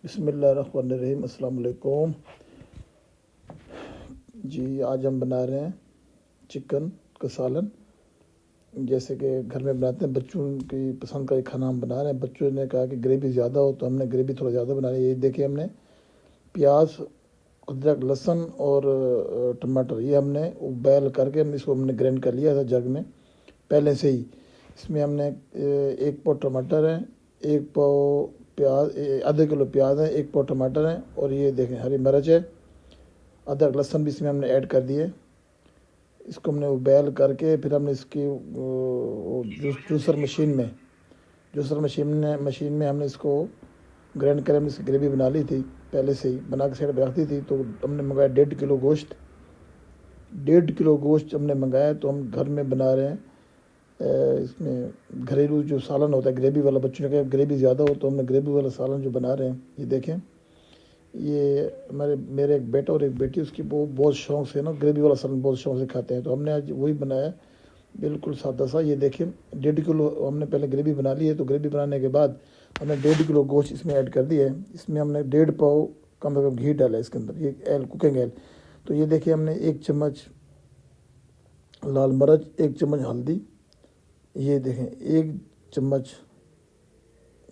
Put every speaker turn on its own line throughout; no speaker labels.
बिस्मिल्लाहिर्रहमानिर्रहीम। अस्सलाम वालेकुम जी। आज हम बना रहे हैं चिकन का सालन। जैसे कि घर में बनाते हैं, बच्चों की पसंद का एक खाना हम बना रहे हैं। बच्चों ने कहा कि ग्रेवी ज़्यादा हो तो हमने ग्रेवी थोड़ा ज़्यादा बना रही है। ये देखिए, हमने प्याज, अदरक, लहसुन और टमाटर ये हमने बॉयल करके इसको हमने ग्राइंड कर लिया था जग में पहले से ही। इसमें हमने एक पाव टमाटर है, एक पाव प्याज, आधे किलो प्याज है, एक पाव टमाटर है, और ये देखें हरी मिर्च है, अदरक लहसुन भी इसमें हमने ऐड कर दिए। इसको हमने बॉयल करके फिर हमने इसकी जूसर मशीन में हमने इसको ग्राइंड कर हमने इसकी ग्रेवी बना ली थी। पहले से ही बना के साइड रखती थी। तो हमने मंगाया 1.5 किलो गोश्त हमने मंगाया। तो हम घर में बना रहे हैं इसमें घरेलू जो सालन होता है ग्रेवी वाला। बच्चों ने कहा ग्रेवी ज़्यादा हो तो हमने ग्रेवी वाला सालन जो बना रहे हैं। ये देखें, ये मेरे एक बेटा और एक बेटी, उसकी वो बहुत शौक से ना ग्रेवी वाला सालन बहुत शौक से खाते हैं। तो हमने आज वही बनाया, बिल्कुल सादा सा। ये देखें, 1.5 किलो हमने पहले ग्रेवी बना ली है। तो ग्रेवी बनाने के बाद हमने 1.5 किलो गोश्त इसमें ऐड कर दिया है। इसमें हमने 1.5 पाव कम से कम घी डाला है इसके अंदर, ये कुकिंग ऑयल। तो ये देखिए, हमने 1 चम्मच लाल मिर्च, 1 चम्मच हल्दी, ये देखें 1 चम्मच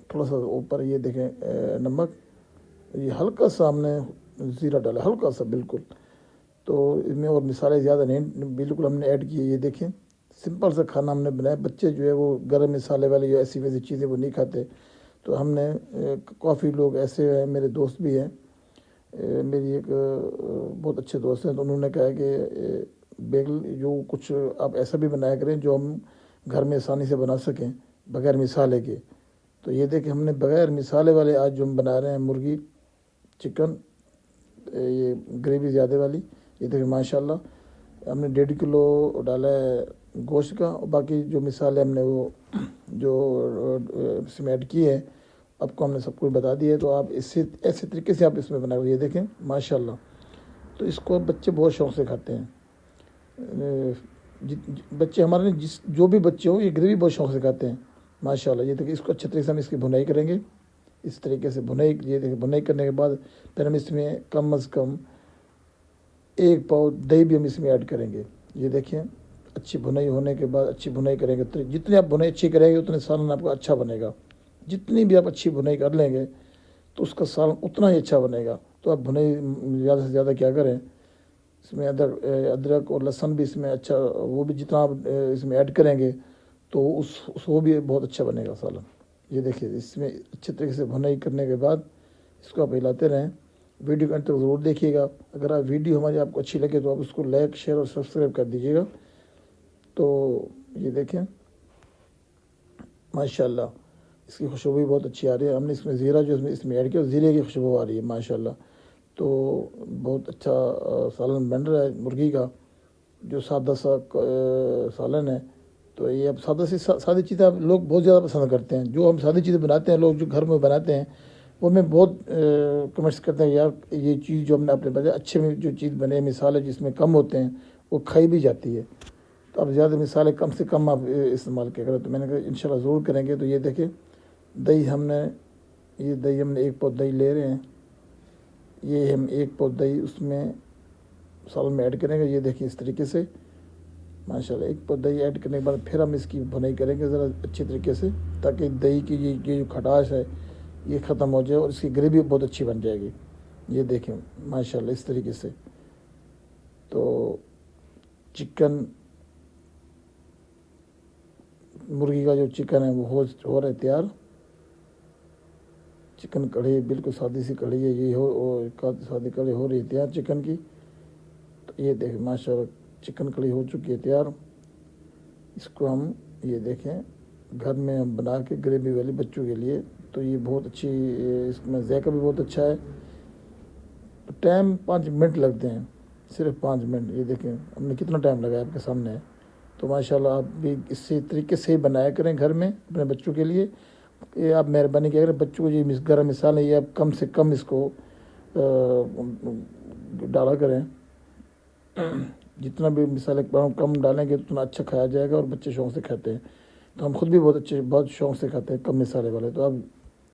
थोड़ा सा ऊपर ये देखें नमक, ये हल्का सा हमने ज़ीरा डाला, हल्का सा बिल्कुल। तो इसमें और मसाले ज़्यादा नहीं, बिल्कुल हमने ऐड किए। ये देखें, सिंपल सा खाना हमने बनाया। बच्चे जो है वो गरम मसाले वाले या ऐसी वैसी चीज़ें वो नहीं खाते। तो हमने काफ़ी लोग ऐसे हैं, मेरे दोस्त भी हैं, मेरी एक बहुत अच्छे दोस्त हैं। तो उन्होंने कहा कि बेगल जो कुछ आप ऐसा भी बनाया करें जो हम घर में आसानी से बना सकें बग़ैर मिसाले के। तो ये देखें, हमने बग़ैर मिसाले वाले आज जो हम बना रहे हैं मुर्गी चिकन, ये ग्रेवी ज़्यादा वाली। ये देखें माशाल्लाह, हमने 1.5 किलो डाला है गोश्त का, और बाकी जो मिसाले हमने वो जो इसमें ऐड किए हैं आपको हमने सब कुछ बता दिया है। तो आप इससे ऐसे तरीके से आप इसमें बनाओ। ये देखें माशाल्लाह, तो इसको बच्चे बहुत शौक़ से खाते हैं। बच्चे हमारे जो भी बच्चे हों, ये ग्रेवी बहुत शौक़ से खाते हैं माशाल्लाह। ये देखिए, इसको अच्छे तरीके से हम इसकी भुनाई करेंगे। इस तरीके से भुनाई, ये देखिए भुनाई करने के बाद फिर हम इसमें कम अज़ कम 1 पाव दही भी हम इसमें ऐड करेंगे। ये देखें, अच्छी भुनाई होने के बाद, अच्छी भुनाई करेंगे तो जितनी आप भुनाई अच्छी करेंगे उतने सालन आपका अच्छा बनेगा। जितनी भी आप अच्छी भुनाई कर लेंगे तो उसका सालन उतना ही अच्छा बनेगा। तो आप भुनाई ज़्यादा से ज़्यादा क्या करें, इसमें अदरक और लहसुन भी इसमें अच्छा, वो भी जितना आप इसमें ऐड करेंगे तो वो भी बहुत अच्छा बनेगा सालन। ये देखिए, इसमें अच्छे तरीके से भुनाई करने के बाद इसको आप हिलाते रहें। वीडियो के अंत तक ज़रूर देखिएगा। अगर आप वीडियो हमारी आपको अच्छी लगे तो आप उसको लाइक, शेयर और सब्सक्राइब कर दीजिएगा। तो ये देखें माशाल्लाह, इसकी खुशबू भी बहुत अच्छी आ रही है। हमने इसमें ज़ीरा जो इसमें ऐड किया, ज़ीरे की खुशबू आ रही है माशाल्लाह। तो बहुत अच्छा सालन बन रहा है मुर्गी का, जो सादा सा सालन है। तो ये अब सादी चीज़ें आप लोग बहुत ज़्यादा पसंद करते हैं। जो हम सादी चीज़ें बनाते हैं, लोग जो घर में बनाते हैं वो में बहुत कमेंट्स करते हैं, यार ये चीज़ जो हमने अपने बताया अच्छे में जो चीज़ बने, मिसाले जिसमें कम होते हैं वो खाई भी जाती है। तो अब ज़्यादा मिसाले कम से कम आप इस्तेमाल क्या करें। तो मैंने कहा इंशाल्लाह ज़रूर करेंगे। तो ये देखें, दही हमने 1 पाव दही ले रहे हैं। ये हम 1 पाव दही उसमें सालन में ऐड करेंगे। ये देखिए इस तरीके से माशाल्लाह 1 पाव दही ऐड करने के बाद फिर हम इसकी भुनाई करेंगे ज़रा अच्छी तरीके से, ताकि दही की ये जो खटास है ये ख़त्म हो जाए और इसकी ग्रेवी बहुत अच्छी बन जाएगी। ये देखें माशाल्लाह इस तरीके से। तो चिकन मुर्गी का जो चिकन है वो हो रहा है तैयार। चिकन कढ़ी बिल्कुल सादी सी कढ़ी है, ये सादी कढ़ी हो रही है तैयार चिकन की। तो ये देखें माशाल्लाह, चिकन कढ़ी हो चुकी है तैयार। इसको हम ये देखें घर में हम बना के ग्रेवी वाली बच्चों के लिए। तो ये बहुत अच्छी, इसमें जायका भी बहुत अच्छा है। तो टाइम 5 मिनट लगते हैं, सिर्फ 5 मिनट। ये देखें हमने कितना टाइम लगाया आपके सामने है। तो माशाल्लाह आप भी इसी तरीके से ही बनाया करें घर में अपने बच्चों के लिए। ये आप मेहरबानी किया करें, बच्चों को ये गरम मिसाल है ये आप कम से कम इसको डाला करें। जितना भी मिसाले कम डालेंगे उतना अच्छा खाया जाएगा और बच्चे शौक़ से खाते हैं। तो हम खुद भी बहुत शौक़ से खाते हैं कम मिसाले वाले। तो आप